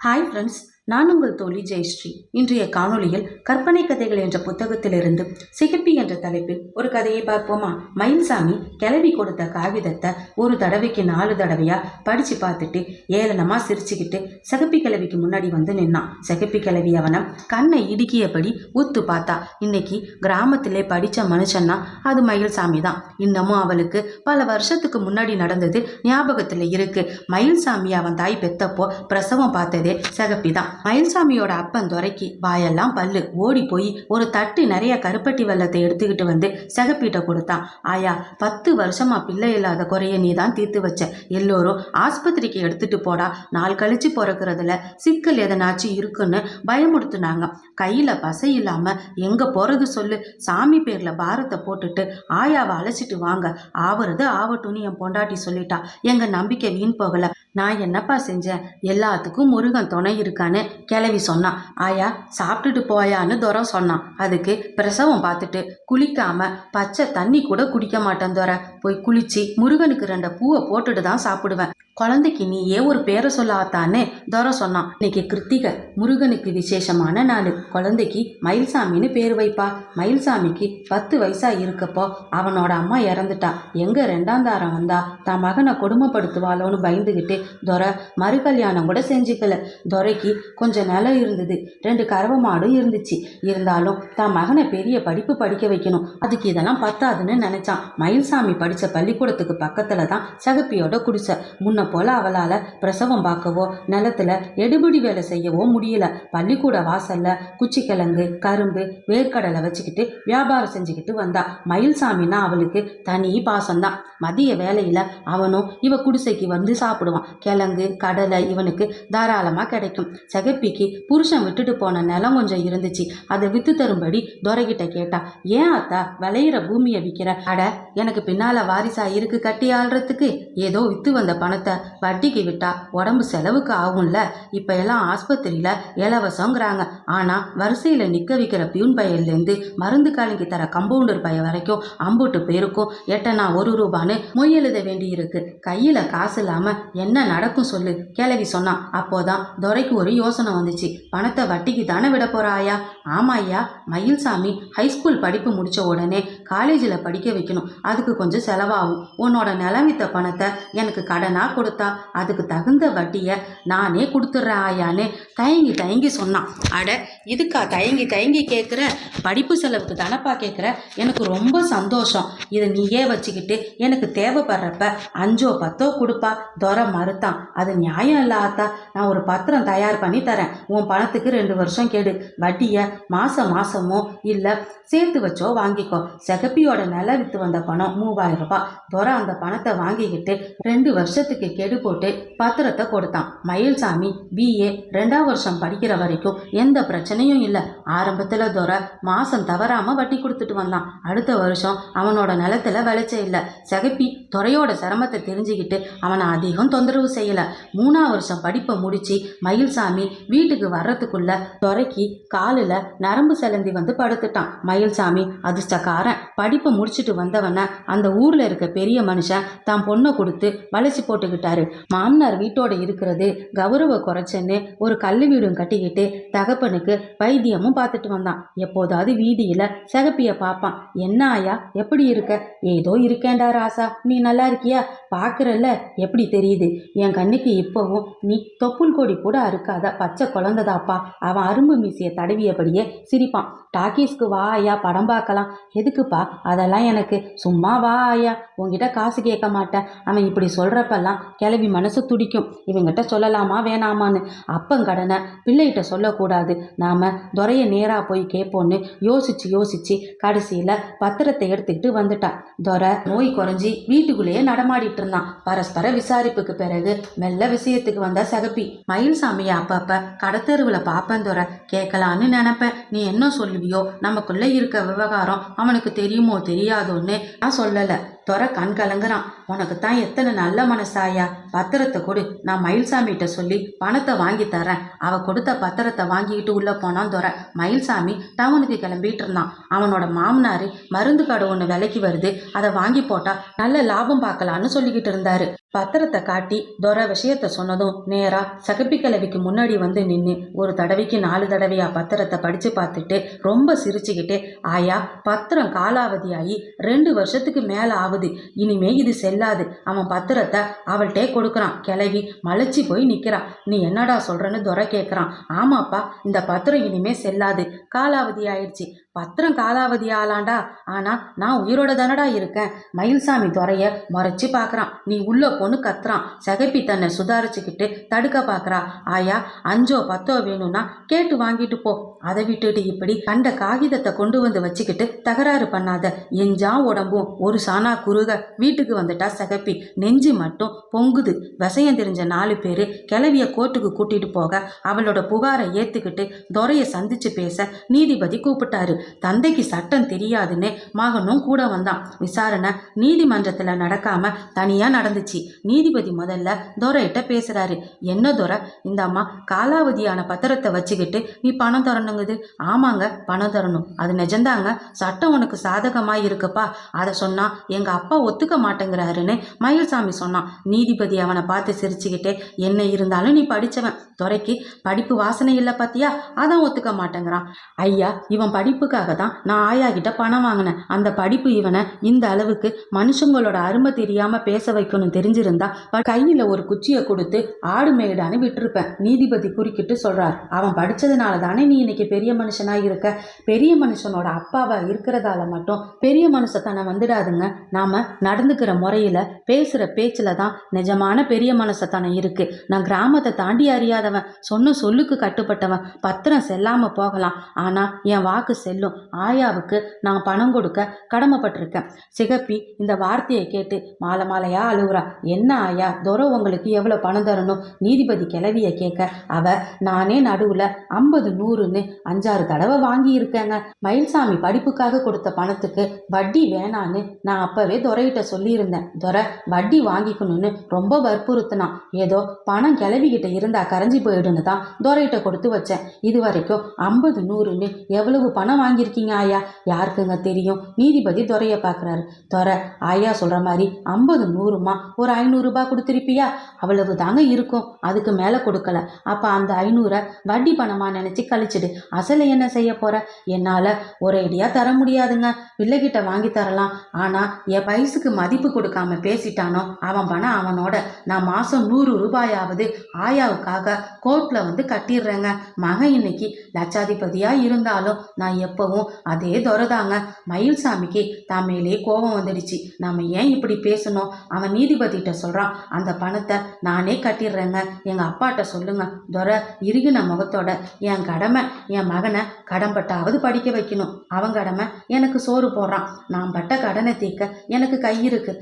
Hi friends, நான் உங்கள் தோழி ஜெயஸ்ரீ. இன்றைய காணொளியில் கற்பனை கதைகள் என்ற புத்தகத்திலிருந்து சிகப்பி என்ற தலைப்பில் ஒரு கதையை பார்ப்போமா? மயில்சாமி கிளவி கொடுத்த காகிதத்தை ஒரு தடவைக்கு 4 தடவையா படிச்சு பார்த்துட்டு ஏளனமா சிரிச்சுக்கிட்டு சிகப்பி கிளவிக்கு முன்னாடி வந்து நின்னான். சிகப்பி கிளவி அவனை கண்ணை இடுக்கியபடி உத்து பார்த்தா. இன்னைக்கு கிராமத்திலே படித்த மனுஷன்னா அது மயில்சாமி தான். இன்னமும் அவளுக்கு பல வருஷத்துக்கு முன்னாடி நடந்தது ஞாபகத்தில் இருக்கு. மயில்சாமி அவன் தாய் பெத்தப்போ பிரசவம் பார்த்ததே சிகப்பி தான். மயில்சாமியோட அப்பன் துரைக்கு வாயெல்லாம் பல்லு. ஓடி போய் ஒரு தட்டு நிறைய கருப்பட்டி வெள்ளத்தை எடுத்துக்கிட்டு வந்து சிகப்பிட்ட கொடுத்தான். ஆயா, 10 வருஷமா பிள்ளை இல்லாத குறைய நீ தான் தீர்த்து வச்ச. எல்லோரும் ஆஸ்பத்திரிக்கு எடுத்துட்டு போடா, நாள் கழிச்சு பிறக்கிறதுல சிக்கல் எதனாச்சும் இருக்குன்னு பயமுறுத்துனாங்க. கையில பசை இல்லாம எங்க போறது சொல்லு? சாமி பேர்ல பாரத்தை போட்டுட்டு ஆயாவை அழைச்சிட்டு வாங்க, ஆவறது ஆவட்டும்னு என் பொண்டாட்டி சொல்லிட்டா. எங்க நம்பிக்கை வீண் போகல. நான் என்னப்பா செஞ்சேன்? எல்லாத்துக்கும் முருகன் துணை இருக்கான்னு கிளவி சொன்னான். ஆயா, சாப்பிட்டுட்டு போயான்னு துரை சொன்னான். அதுக்கு பிரசவம் பார்த்துட்டு குளிக்காம பச்சை தண்ணி கூட குடிக்க மாட்டேன் துரை. போய் குளிச்சு முருகனுக்கு 2 பூவை போட்டுட்டு தான் சாப்பிடுவேன். குழந்தைக்கு நீயே ஒரு பேரை சொல்லாத்தானே துரை சொன்னான். இன்னைக்கு கிருத்திகை, முருகனுக்கு விசேஷமான நாள். குழந்தைக்கு மயில்சாமின்னு பேர் வைப்பா. மயில்சாமிக்கு 10 வயசா இருக்கப்போ அவனோட அம்மா இறந்துட்டா. எங்க 2ஆம் தாரம் வந்தா தான் மகனை கொடுமைப்படுத்துவாளோன்னு பயந்துகிட்டு துரை மறுகல்யாணம் கூட செஞ்சுக்கல. துரைக்கு கொஞ்சம் நிலம் இருந்தது, 2 கறவை மாடும் இருந்துச்சு. இருந்தாலும் தான் மகனை பெரிய படிப்பு படிக்க வைக்கணும். அதுக்கு இதெல்லாம் பத்தாதுன்னு நினைச்சான். மயில்சாமி படித்த பள்ளிக்கூடத்துக்கு பக்கத்துல தான் சிகப்பியோட குடிசை. முன்ன போல அவளால் பிரசவம் பார்க்கவோ நிலத்துல எடுபிடி வேலை செய்யவோ முடியல. பள்ளிக்கூட வாசல்ல குச்சிக்கிழங்கு, கரும்பு, வேர்க்கடலை வச்சுக்கிட்டு வியாபாரம் செஞ்சுக்கிட்டு வந்தா. மயில்சாமின்னா அவளுக்கு தனி பாசம்தான். மதிய வேலையில அவனும் இவ குடிசைக்கு வந்து சாப்பிடுவான். கிழங்கு, கடலை இவனுக்கு தாராளமாக கிடைக்கும். சிகப்பிக்கு புருஷன் விட்டுட்டு போன நிலம் கொஞ்சம் இருந்துச்சு. அதை வித்து தரும்படி துரைகிட்ட கேட்டா. ஏன் அத்தா விளையிற பூமியை விற்கிற? அட, எனக்கு பின்னால வாரிசா இருக்கு கட்டி ஆள்றதுக்கு. ஏதோ வித்து வந்த பணத்தை வட்டிக்கு விட்டா உடம்பு செலவுக்கு ஆகும்ல. இப்ப எல்லாம் ஆஸ்பத்திரியில இலவசங்கிறாங்க. ஆனா வரிசையில நிக்க வைக்கிற பியூன் பையிலேருந்து மருந்து காலிக்கு தர கம்பவுண்டர் பைய வரைக்கும் அம்புட்டு பேருக்கும் 8 ரூபான்னு மொய் எழுத வேண்டி இருக்கு. கையில காசு இல்லாம என்ன நடக்கும் சொல்லு? கிளவி சொன்னான். அப்போதான் துரைக்கு ஒரு யோசனை வந்துச்சு. பணத்தை வட்டிக்கு தானே விட போற ஆயா? ஆமா ஐயா, மயில்சாமி ஹைஸ்கூல் படிப்பு முடிச்ச உடனே காலேஜில் படிக்க வைக்கணும். அதுக்கு கொஞ்சம் செலவாகும். உன்னோட நிலம் வித்த பணத்தை எனக்கு கடனா கொடுத்தா அதுக்கு தகுந்த வட்டியை நானே கொடுத்துட்றேன் ஆயான்னு தயங்கி தயங்கி சொன்னான். அட, இதுக்கா தயங்கி தயங்கி கேட்குற? படிப்பு செலவுக்கு தானப்பா கேட்குற? எனக்கு ரொம்ப சந்தோஷம். இதை நீயே வச்சுக்கிட்டு எனக்கு தேவைப்படுறப்ப 5ஓ 10ஓ கொடுப்பா. துரை மறுத்தான். அது நியாயம் இல்லை ஆத்தா. நான் ஒரு பத்திரம் தயார் பண்ணி தரேன். உன் பணத்துக்கு 2 வருஷம் கேடு. வட்டியை மாசமோ இல்லை சேர்த்து வச்சோ வாங்கிக்கோ. சிகப்பியோட நில வித்து வந்த பணம் 3000 ரூபாய். துரை அந்த பணத்தை வாங்கிக்கிட்டு 2 வருஷத்துக்கு கெடு போட்டு பத்திரத்தை கொடுத்தான். மயில்சாமி BA 2ஆம் வருஷம் படிக்கிற வரைக்கும் எந்த பிரச்சனையும் இல்லை. ஆரம்பத்தில் துரை மாசம் தவறாம வட்டி கொடுத்துட்டு வந்தான். அடுத்த வருஷம் அவனோட நிலத்துல விளைச்ச இல்லை. சிகப்பி துரையோட சிரமத்தை தெரிஞ்சுக்கிட்டு அவனை அதிகம் தொந்தரவு செய்யல. 3ஆம் வருஷம் படிப்பை முடிச்சு மயில்சாமி வீட்டுக்கு வர்றதுக்குள்ள துரைக்கு காலில் நரம்பு செலந்தி வந்து படுத்துட்டான். மயில்சாமி அதிர்ஷ்டக்காரன். படிப்பை முடிச்சுட்டு வந்தவன அந்த ஊர்ல இருக்க பெரிய மனுஷன் தான் பொண்ணை கொடுத்து வளைச்சி போட்டுக்கிட்டாரு. மாமனார் வீட்டோட இருக்கிறது கௌரவ குறைச்சன்னு ஒரு கல்லு வீடும் கட்டிக்கிட்டு தகப்பனுக்கு வைத்தியமும் பார்த்துட்டு வந்தான். எப்போதாவது வீதியில சிகப்பிய பார்ப்பான். என்ன ஆயா, எப்படி இருக்க? ஏதோ இருக்கேன்டா ராசா, நீ நல்லா இருக்கியா? பார்க்குறல்ல, எப்படி தெரியுது? என் கண்ணுக்கு இப்போவும் நீ தொப்புள் கொடி கூட அறுக்காத பச்சை குழந்ததாப்பா. அவன் அரும்பு மீசிய தடவியபடியே சிரிப்பான். டாக்கீஸ்க்கு வா ஐயா, படம் பார்க்கலாம். எதுக்குப்பா? அதெல்லாம் எனக்கு சும்மா வா ஐயா, உங்ககிட்ட காசு கேட்க மாட்டேன். அவன் இப்படி சொல்கிறப்பெல்லாம் கிளவி மனசு துடிக்கும். இவங்கிட்ட சொல்லலாமா வேணாமான்னு. அப்பங்கடனை பிள்ளைகிட்ட சொல்லக்கூடாது. நாம் துரையை நேராக போய் கேட்போன்னு யோசிச்சு கடைசியில் பத்திரத்தை எடுத்துக்கிட்டு வந்துட்டா. துரை நோய் குறைஞ்சி வீட்டுக்குள்ளேயே நடமாடிட்டு இருந்தான். பரஸ்பர விசாரிப்புக்கு பிறகு மெல்ல விஷயத்துக்கு வந்தா சிகப்பி. மயில்சாமியை அப்பப்ப கடத்தெருவில் பார்ப்பேன் துரை, கேட்கலான்னு நினைப்பேன். நீ என்ன சொல்லுவியோ? நமக்குள்ளே இருக்க விவகாரம் அவனுக்கு தெரியுமோ தெரியாதோன்னு நான் சொல்லலை. துரை கண் கலங்குறான். உனக்கு தான் எத்தனை நல்ல மனசாயா? பத்திரத்தை கொடு, நான் மயில்சாமிகிட்ட சொல்லி பணத்தை வாங்கி தரேன். அவ கொடுத்த பத்திரத்தை வாங்கிக்கிட்டு உள்ள போனான் துரை. மயில்சாமி டவுனுக்கு கிளம்பிட்டு இருந்தான். அவனோட மாமனாரு மருந்து கடை ஒன்று விலைக்கு வருது, அதை வாங்கி போட்டா நல்ல லாபம் பார்க்கலான்னு சொல்லிக்கிட்டு இருந்தாரு. பத்திரத்தை காட்டி துரை விஷயத்த சொன்னதும் நேரா சகப்பி கிழவிக்கு முன்னாடி வந்து நின்று ஒரு தடவைக்கு 4 தடவையா பத்திரத்தை படிச்சு பார்த்துட்டு ரொம்ப சிரிச்சுக்கிட்டே, ஆயா, பத்திரம் காலாவதியாகி 2 வருஷத்துக்கு மேல ஆகுது, இனிமே இது செல்லாது. அவன் பத்திரத்தை அவள்கிட்டே கொடுக்குறான். கிழவி மலைச்சி போய் நிற்கிறான். நீ என்னடா சொல்றன்னு துரை கேட்குறான். ஆமாப்பா, இந்த பத்திரம் இனிமே செல்லாது, காலாவதி ஆயிடுச்சு. பத்திரம் காலாவதி ஆளாண்டா, ஆனா நான் உயிரோட தானடா இருக்கேன். மயில்சாமி துறைய முறைச்சி பார்க்குறான். நீ உள்ள பொண்ணு கத்துறான். சகப்பி தன்னை சுதாரிச்சுக்கிட்டு தடுக்க பார்க்குறா. ஆயா, 5ஓ 10ஓ வேணும்னா கேட்டு வாங்கிட்டு போ. அதை விட்டுட்டு இப்படி கண்ட காகிதத்தை கொண்டு வந்து வச்சுக்கிட்டு தகராறு பண்ணாத. எஞ்சா உடம்பும் ஒரு சாணா குறுக வீட்டுக்கு வந்துட்டா சகப்பி. நெஞ்சு மட்டும் பொங்குது. விஷயம் தெரிஞ்ச 4 பேர் கிளவிய கோர்ட்டுக்கு கூட்டிட்டு போக அவளோட புகாரை ஏத்துக்கிட்டு துரையை சந்திச்சு பேச நீதிபதி கூப்பிட்டாரு. தந்தைக்கு சட்டம் தெரியாதுன்னு மகனும் கூட வந்தான். விசாரணை நீதிமன்றத்தில் நடக்காம தனியா நடந்துச்சு. நீதிபதி முதல்ல துரையிட்ட பேசுறாரு. என்ன துரை, இந்த அம்மா காலாவதியான பத்திரத்தை வச்சுக்கிட்டு நீ பணம் தரணுங்குது. ஆமாங்க, பணம் தரணும், அது நிஜந்தாங்க. சட்டம் உனக்கு சாதகமா இருக்குப்பா. அதை சொன்னா எங்க அப்பா ஒத்துக்க மாட்டேங்கிறாருன்னு மயில்சாமி சொன்னான். நீதிபதி அவனை பார்த்து சிரிச்சுக்கிட்டே, என்ன இருந்தாலும் நீ படிச்சவன், துரைக்கு படிப்பு வாசனை இல்லை பத்தியா, அதான் ஒத்துக்க மாட்டேங்கிறான். ஐயா, இவன் படிப்புக்காக தான் நான் ஆயா கிட்ட பணம் வாங்கினேன். அந்த படிப்பு இவனை இந்த அளவுக்கு மனுஷங்களோட அருமை தெரியாம பேச வைக்கணும் தெரிஞ்சிருந்தா கையில ஒரு குச்சியை கொடுத்து ஆடு மேய்டான்னு விட்டுருப்பேன். நீதிபதி குறுக்கிட்டு சொல்றார். அவன் படிச்சதுனால தானே நீ இன்னைக்கு பெரிய மனுஷனா இருக்க. பெரிய மனுஷனோட அப்பாவா இருக்கிறதால மட்டும் பெரிய மனுஷத்தனை வந்துடாதுங்க. நாம நடந்துக்கிற முறையில பேசுற பேச்சுல தான் நிஜமான பெரிய மனுஷத்தனம் இருக்கு. நான் கிராமத்தை தாண்டி அறியாதவன், சொன்ன சொல்லுக்கு கட்டுப்பட்டவன். பத்திரம் செல்லாம போகலாம், ஆனா என் வாக்கு செல்லும். ஆயாவுக்கு நான் பணம் கொடுக்க கடமைப்பட்டிருக்கேன். சிகப்பி இந்த வார்த்தையை கேட்டு மாலை மாலையா அழுகுறா. என்ன ஆயா, துரை உங்களுக்கு எவ்வளவு பணம் தரணும்? நீதிபதி கிளவிய கேட்க அவ, நானே நடுவுல 50 100ன்னு 5-6 தடவை வாங்கி இருக்கேங்க. மயில்சாமி படிப்புக்காக கொடுத்த பணத்துக்கு வட்டி வேணான்னு நான் அப்பவே துரையிட்ட சொல்லியிருந்தேன். துரை வட்டி வாங்கிக்கணும்னு ரொம்ப வற்புறுத்தினான். ஏதோ பணம் கிளவிக்கிட்ட இருந்தா கரைஞ்சி போயிடுன்னு தான் துரையிட்ட கொடுத்து வச்சேன். இது வரைக்கும் 50 100ன்னு எவ்வளவு பணம் வாங்கியிருக்கீங்க ஆயா? யாருக்குங்க தெரியும்? நீதிபதி துரைய பார்க்குறாரு. துரை, ஆயா சொல்ற மாதிரி 50 100மா ஒரு 500 ரூபாய் கொடுத்துருப்பியா? அவ்வளவு தாங்க இருக்கும், அதுக்கு மேல கொடுக்கல. அப்ப அந்த 500 வட்டி பணமா நினைச்சு கழிச்சிடு. அசலை என்ன செய்ய போற? என்னால ஒரேடியா தர முடியாதுங்க. பிள்ளைகிட்ட வாங்கி தரலாம், ஆனா என் வயசுக்கு மதிப்பு கொடுக்காம பேசிட்டானோ அவன் பணம் அவனோட. நான் மாசம் 100 ரூபாயாவது ஆயாவுக்காக கோர்ட்ல வந்து கட்டிடுறேங்க. மகன் இன்னைக்கு லட்சாதிபதியா இருந்தாலும் நான் எப்பவும் அதே துரைதாங்க. மயில்சாமிக்கு தான் மேலே கோபம் வந்துடுச்சு. நாம ஏன் இப்படி பேசணும்? அவன் நீதிபதிகிட்ட சொல்றான், அந்த பணத்தை நானே கட்டிடுறேங்க, எங்க அப்பாட்ட சொல்லுங்க. துரை இறுகின முகத்தோட, என் கடமை என் மகனை கடன்பட்டாவது படிக்க வைக்கணும். அவன் கடமை எனக்கு சோறு போடுறான். நான் பட்ட கடனை தீர்க்க எனக்கு கை இருக்கு.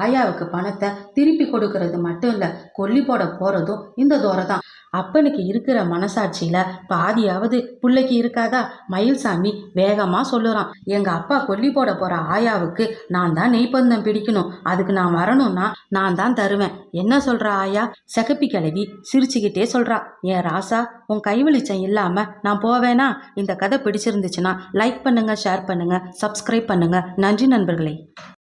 ஆயாவுக்கு பணத்தை திருப்பி கொடுக்கறது மட்டும் இல்ல, கொல்லி போட போறதும் இந்த துரை தான். அப்பனுக்கு இருக்கிற மனசாட்சியில பாதியாவது பிள்ளைக்கு இருக்காதா? மயில்சாமி வேகமா சொல்லுறான். எங்க அப்பா கொல்லி போட போற ஆயாவுக்கு நான் தான் நெய்ப்பந்தம் பிடிக்கணும். அதுக்கு நான் வரணும்னா நான் தான் தருவேன். என்ன சொல்ற ஆயா? சகப்பி கிழவி சிரிச்சுக்கிட்டே சொல்றா. ஏன் ராசா, உன் கைவெளிச்சம் இல்லாம நான் போவேனா? இந்த கதை பிடிச்சிருந்துச்சுன்னா லைக் பண்ணுங்க, ஷேர் பண்ணுங்க, சப்ஸ்கிரைப் பண்ணுங்க. நன்றி நண்பர்களே.